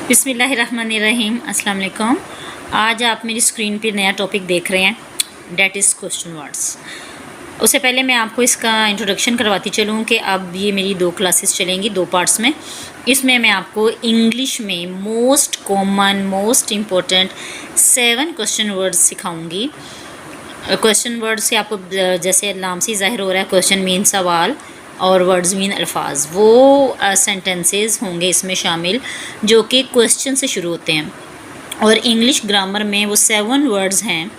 बिस्मिल्लाहिर्रहमानिर्रहीम अस्सलाम वालेकुम। आज आप मेरी स्क्रीन पे नया टॉपिक देख रहे हैं, डैट इज़ क्वेश्चन वर्ड्स। उससे पहले मैं आपको इसका इंट्रोडक्शन करवाती चलूँ कि अब ये मेरी 2 क्लासेस चलेंगी 2 पार्ट्स में। इसमें मैं आपको इंग्लिश में most common most important 7 question words सिखाऊँगी। क्वेश्चन वर्ड से आपको जैसे नाम से ज़ाहिर हो रहा है, क्वेश्चन मीन सवाल और वर्ड्स मीन अल्फाज। वो सेंटेंसेस होंगे इसमें शामिल जो कि क्वेश्चन से शुरू होते हैं, और इंग्लिश ग्रामर में वो 7 वर्ड्स हैं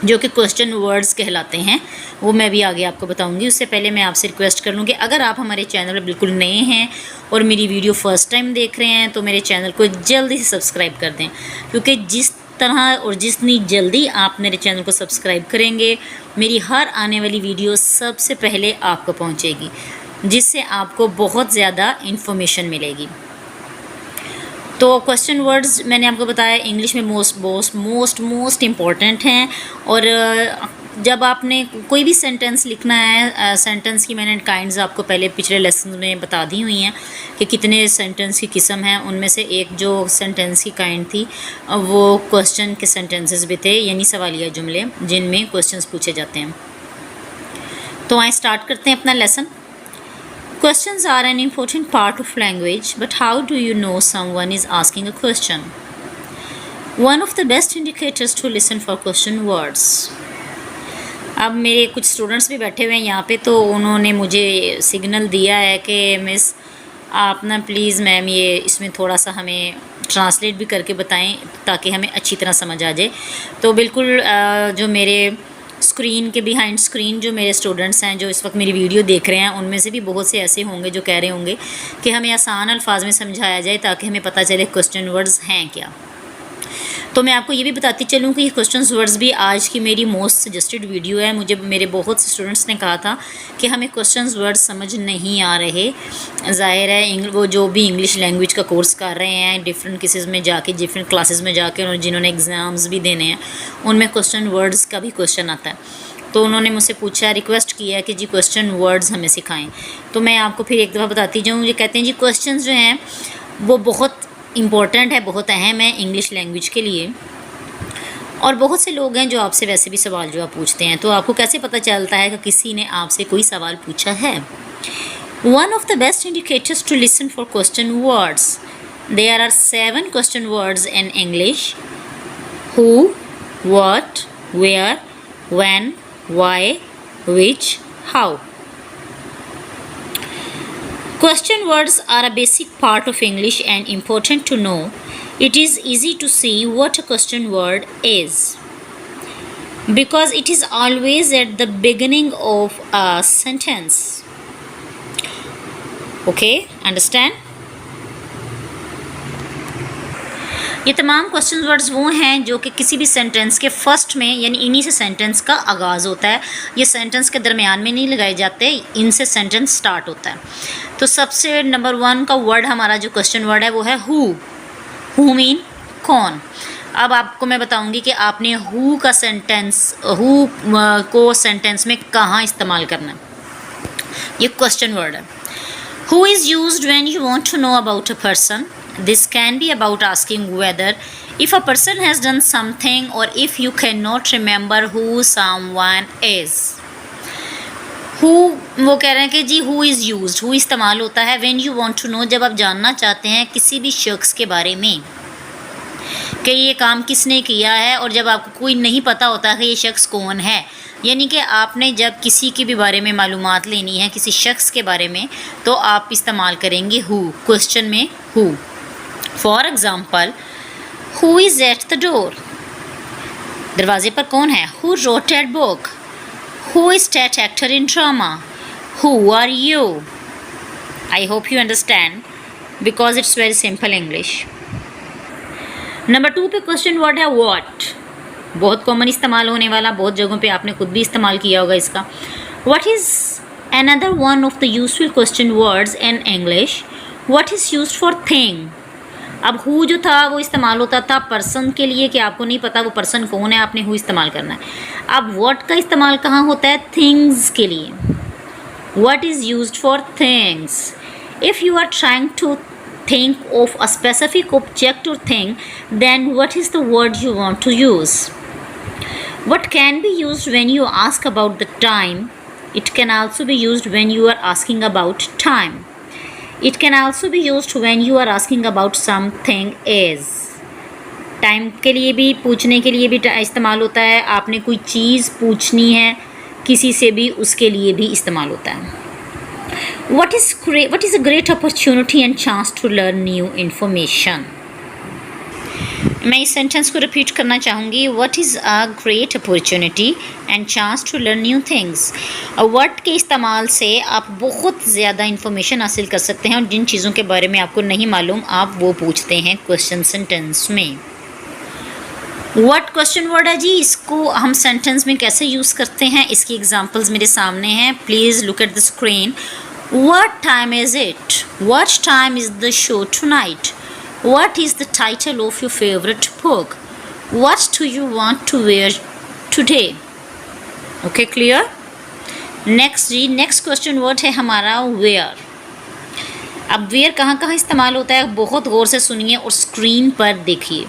जो कि क्वेश्चन वर्ड्स कहलाते हैं। वो मैं भी आगे आपको बताऊंगी। उससे पहले मैं आपसे रिक्वेस्ट कर लूँ कि अगर आप हमारे चैनल पर बिल्कुल नए हैं और मेरी वीडियो फ़र्स्ट टाइम देख रहे हैं तो मेरे चैनल को जल्दी से सब्सक्राइब कर दें, क्योंकि जिस तरह और जितनी जल्दी आप मेरे चैनल को सब्सक्राइब करेंगे, मेरी हर आने वाली वीडियो सबसे पहले आपको पहुंचेगी, जिससे आपको बहुत ज़्यादा इन्फॉर्मेशन मिलेगी। तो क्वेश्चन वर्ड्स मैंने आपको बताया इंग्लिश में मोस्ट इम्पॉर्टेंट हैं। और जब आपने कोई भी सेंटेंस लिखना है, सेंटेंस की मैंने काइंड्स आपको पहले पिछले लेसन में बता दी हुई हैं कि कितने सेंटेंस की किस्म हैं। उनमें से एक जो सेंटेंस की काइंड थी वो क्वेश्चन के सेंटेंसेस भी थे, यानी सवालिया जुमले जिनमें क्वेश्चंस पूछे जाते हैं। तो आइए स्टार्ट करते हैं अपना lesson. Questions are an important part of language, but how do you know someone is asking a question? One of the best indicators to listen for question words. अब मेरे कुछ स्टूडेंट्स भी बैठे हुए हैं यहाँ पे, तो उन्होंने मुझे सिग्नल दिया है कि मिस आप ना प्लीज़ मैम ये इसमें थोड़ा सा हमें ट्रांसलेट भी करके बताएं ताकि हमें अच्छी तरह समझ आ जाए। तो बिल्कुल जो मेरे स्क्रीन के बिहाइंड स्क्रीन जो मेरे स्टूडेंट्स हैं जो इस वक्त मेरी वीडियो देख रहे हैं, उनमें से भी बहुत से ऐसे होंगे जो कह रहे होंगे कि हमें आसान अल्फाज में समझाया जाए ताकि हमें पता चले क्वेश्चन वर्ड्स हैं क्या। तो मैं आपको ये भी बताती चलूँ कि ये क्वेश्चन वर्ड्स भी आज की मेरी मोस्ट सजेस्टेड वीडियो है। मुझे मेरे बहुत से स्टूडेंट्स ने कहा था कि हमें क्वेश्चन वर्ड्स समझ नहीं आ रहे। ज़ाहिर है वो जो भी इंग्लिश लैंग्वेज का कोर्स कर रहे हैं, डिफरेंट केसेस में जाके, डिफरेंट क्लासेस में जाके, और जिन्होंने एग्ज़ाम्स भी देने हैं, उनमें क्वेश्चन वर्ड्स का भी क्वेश्चन आता है। तो उन्होंने मुझसे पूछा, रिक्वेस्ट किया कि जी क्वेश्चन वर्ड्स हमें सिखाएं। तो मैं आपको फिर एक दफ़ा बताती जाऊँ। ये कहते हैं जी क्वेश्चन जो हैं वो बहुत इम्पॉर्टेंट है, बहुत अहम है इंग्लिश लैंग्वेज के लिए। और बहुत से लोग हैं जो आपसे वैसे भी सवाल जवाब पूछते हैं, तो आपको कैसे पता चलता है कि किसी ने आपसे कोई सवाल पूछा है? One of the best indicators to listen for question words. There are 7 question words in English: who, what, where, when, why, which, how. Question words are a basic part of English and important to know. It is easy to see what a question word is because it is always at the beginning of a sentence. Okay, understand? ये तमाम question words वो हैं जो कि किसी भी sentence के first में, यानी इन्हीं से सेंटेंस का आगाज़ होता है। ये सेंटेंस के दरमियान में नहीं लगाए जाते, इनसे सेंटेंस स्टार्ट होता है। तो सबसे नंबर 1 का वर्ड हमारा जो क्वेश्चन वर्ड है वो है हु। हु मीन कौन। अब आपको मैं बताऊंगी कि आपने हु का सेंटेंस, हु को सेंटेंस में कहाँ इस्तेमाल करना है। ये क्वेश्चन वर्ड है। Who is used when you want to know about a person. This can be about asking whether if a person has done something or if you cannot remember who someone is. Who वो कह रहे हैं कि जी who is used, who इस्तेमाल होता है when you want to know, जब आप जानना चाहते हैं किसी भी शख्स के बारे में कि ये काम किसने किया है, और जब आपको कोई नहीं पता होता कि ये शख्स कौन है, यानी कि आपने जब किसी के भी बारे में मालूमात लेनी है, किसी शख्स के बारे में, तो आप इस्तेमाल करेंगे हु क्वेश्चन में who. For example, who is at the door. दरवाजे पर कौन है? Who wrote that book. Who is that actor in drama. Who are you. I hope you understand because it's very simple English. Number 2 पे question word है what. बहुत common इस्तेमाल होने वाला, बहुत जगहों पे आपने खुद भी इस्तेमाल किया होगा इसका। What is another one of the useful question words in English. What is used for thing. अब हु जो था वो इस्तेमाल होता था पर्सन के लिए, कि आपको नहीं पता वो पर्सन कौन है, आपने हु इस्तेमाल करना है। अब व्हाट का इस्तेमाल कहाँ होता है? थिंग्स के लिए। What is used for things. If you are trying to think of a specific object or thing, then what is the word you want to use? What can be used when you ask about the time? It can also be used when you are asking about time. It can also be used when you are asking about something is. Time के लिए भी, पूछने के लिए भी इस्तेमाल होता है. आपने कोई चीज़ पूछनी है किसी से भी, उसके लिए भी इस्तेमाल होता है. What is a great opportunity and chance to learn new information? मैं इस सेंटेंस को रिपीट करना चाहूँगी. What is a great opportunity and chance to learn new things? Word के इस्तेमाल से आप बहुत ज़्यादा इंफॉर्मेशन हासिल कर सकते हैं और जिन चीज़ों के बारे में आपको नहीं मालूम आप वो पूछते हैं क्वेश्चन सेंटेंस में. व्हाट क्वेश्चन वर्ड है जी, इसको हम सेंटेंस में कैसे यूज़ करते हैं इसकी एग्जांपल्स मेरे सामने हैं. Please look at the screen. What time is it? What time is the show tonight? What is the title of your favourite book? What do you want to wear today? Okay, clear. Next जी, next question word है हमारा where. अब where कहाँ कहाँ इस्तेमाल होता है बहुत गौर से सुनिए और स्क्रीन पर देखिए.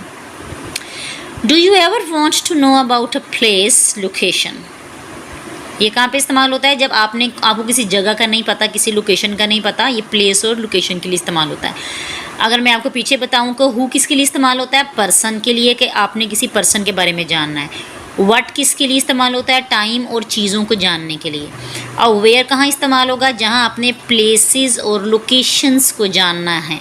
Do you ever want to know about a place, location? ये कहाँ पे इस्तेमाल होता है? जब आपको किसी जगह का नहीं पता, किसी लोकेशन का नहीं पता, ये प्लेस और लोकेशन के लिए इस्तेमाल होता है. अगर मैं आपको पीछे बताऊँ कि हु किसके लिए इस्तेमाल होता है? पर्सन के लिए, कि आपने किसी पर्सन के बारे में जानना है. व्हाट किसके लिए इस्तेमाल होता है? टाइम और चीज़ों को जानने के लिए. और वेयर कहाँ इस्तेमाल होगा? जहाँ आपने प्लेसेस और लोकेशंस को जानना है.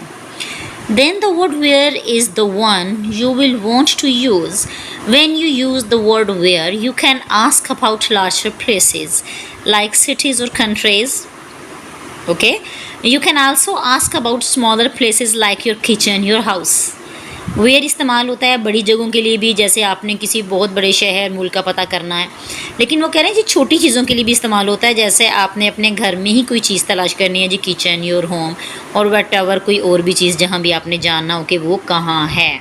Then the word where is the one you will want to use. When you use the word where, you can ask about larger places like cities or countries. Okay? You can also ask about smaller places like your kitchen, your house. Where इस्तेमाल होता है बड़ी जगहों के लिए भी, जैसे आपने किसी बहुत बड़े शहर मुल्क का पता करना है. लेकिन वो कह रहे हैं जी छोटी चीज़ों के लिए भी इस्तेमाल होता है, जैसे आपने अपने घर में ही कोई चीज़ तलाश करनी है जी, किचन, योर होम, और वट एवर कोई और भी चीज़ जहाँ भी आपने जानना हो कि वो कहाँ है.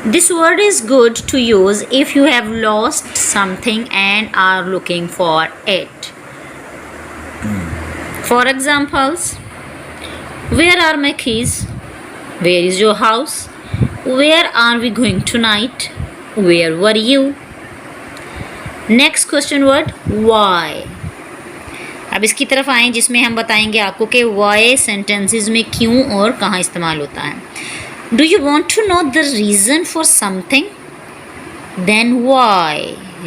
This word is good to use if you have lost something and are looking for it. For examples, where are my keys? Where is your house? Where are we going tonight? Where were you? Next question word, why. अब इसकी तरफ आएँ जिसमें हम बताएंगे आपको कि why sentences में क्यों और कहाँ इस्तेमाल होता है. Do you want to know the reason for something? Then why.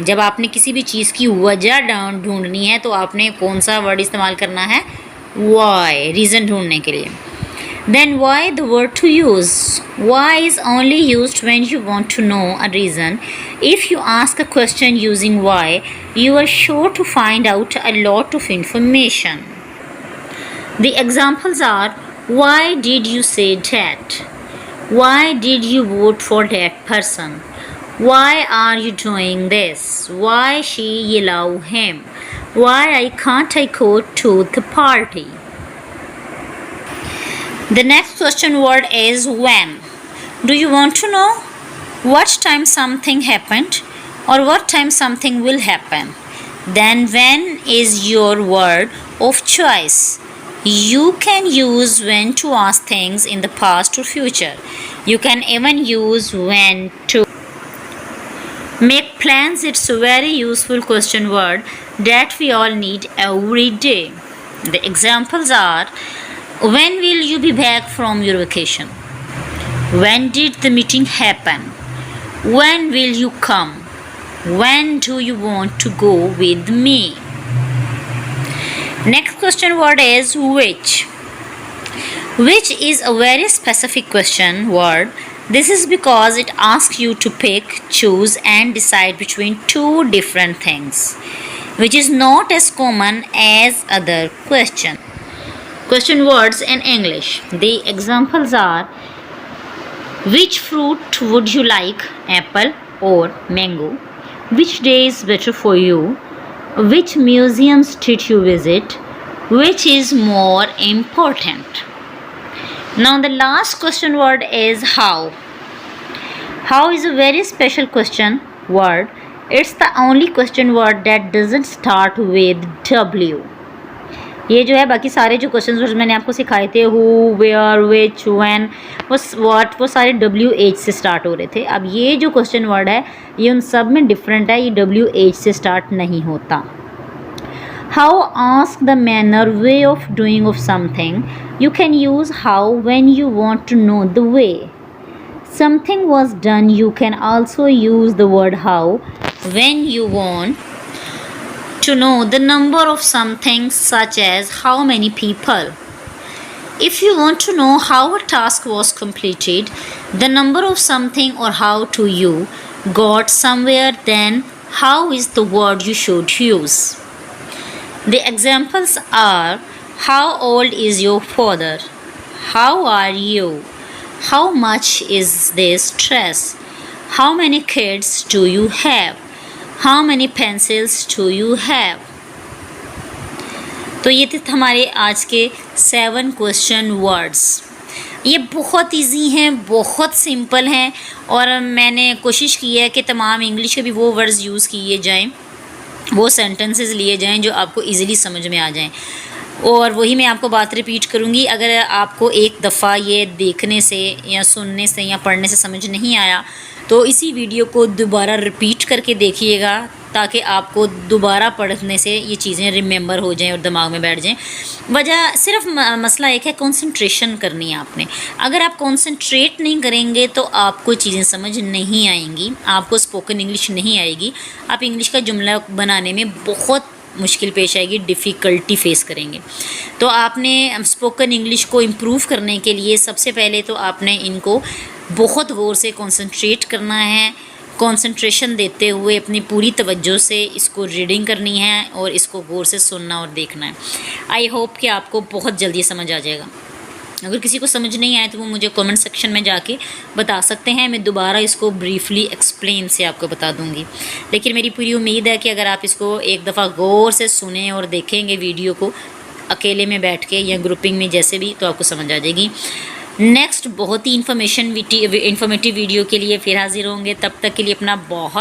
जब आपने किसी भी चीज़ की वजह ढूंढनी है तो आपने कौन सा वर्ड इस्तेमाल करना है? Why, रीज़न ढूंढने के लिए. Then why the word to use? Why is only used when you want to know a reason. If you ask a question using why, you are sure to find out a lot of information. The examples are, why did you say that? Why did you vote for that person? Why are you doing this? Why she yelled him? Why I can't I go to the party? The next question word is when. Do you want to know what time something happened or what time something will happen? Then when is your word of choice. You can use when to ask things in the past or future. You can even use when to make plans. It's a very useful question word that we all need every day. The examples are, when will you be back from your vacation? When did the meeting happen? When will you come? When do you want to go with me? Next question word is which. Which is a very specific question word. This is because it asks you to pick, choose and decide between two different things, which is not as common as other questions. Question words in English. The examples are, which fruit would you like, apple or mango? Which day is better for you? Which museums did you visit? Which is more important? Now the last question word is how. How is a very special question word. It's the only question word that doesn't start with W. ये जो है बाकी सारे जो question मैंने आपको सिखाए थे, who, where, which, when, what, वो सारे WH से स्टार्ट हो रहे थे। अब ये जो क्वेश्चन वर्ड है ये उन सब में डिफरेंट है, ये WH से स्टार्ट नहीं होता। How, ask the manner, way of doing of something. You can use how when you want to know the way. Something was done. You can also use the word how when you want to know the number of something, such as how many people. If you want to know how a task was completed, the number of something or how to you got somewhere, then how is the word you should use. The examples are: how old is your father? How are you? How much is this dress? How many kids do you have? How many pencils do you have? तो ये थे हमारे आज के 7 question words. ये बहुत easy हैं, बहुत सिंपल हैं, और मैंने कोशिश की है कि तमाम इंग्लिश के भी वो वर्ड्स यूज़ किए जाएं, वो सेंटेंसेस लिए जाएं जो आपको इजीली समझ में आ जाएं। और वही मैं आपको बात रिपीट करूँगी, अगर आपको एक दफ़ा ये देखने से या सुनने से या पढ़ने से समझ नहीं आया तो इसी वीडियो को दोबारा रिपीट करके देखिएगा, ताकि आपको दोबारा पढ़ने से ये चीज़ें रिमेंबर हो जाएं और दिमाग में बैठ जाएं। वजह सिर्फ मसला एक है, कंसंट्रेशन करनी है आपने। अगर आप कंसंट्रेट नहीं करेंगे तो आपको चीज़ें समझ नहीं आएंगी, आपको स्पोकन इंग्लिश नहीं आएगी, आप इंग्लिश का जुमला बनाने में बहुत मुश्किल पेश आएगी, डिफ़िकल्टी फेस करेंगे। तो आपने स्पोकन इंग्लिश को इम्प्रूव करने के लिए सबसे पहले तो आपने इनको बहुत गौर से कंसंट्रेट करना है, कंसंट्रेशन देते हुए अपनी पूरी तवज्जो से इसको रीडिंग करनी है और इसको गौर से सुनना और देखना है। आई होप कि आपको बहुत जल्दी समझ आ जाएगा। अगर किसी को समझ नहीं आए तो वो मुझे कमेंट सेक्शन में जाके बता सकते हैं, मैं दोबारा इसको ब्रीफली एक्सप्लेन से आपको बता दूंगी। लेकिन मेरी पूरी उम्मीद है कि अगर आप इसको एक दफ़ा गौर से सुने और देखेंगे वीडियो को अकेले में बैठ के या ग्रुपिंग में जैसे भी, तो आपको समझ आ जाएगी। नेक्स्ट बहुत ही इन्फॉर्मेटिव वीडियो के लिए फिर हाजिर होंगे। तब तक के लिए अपना बहुत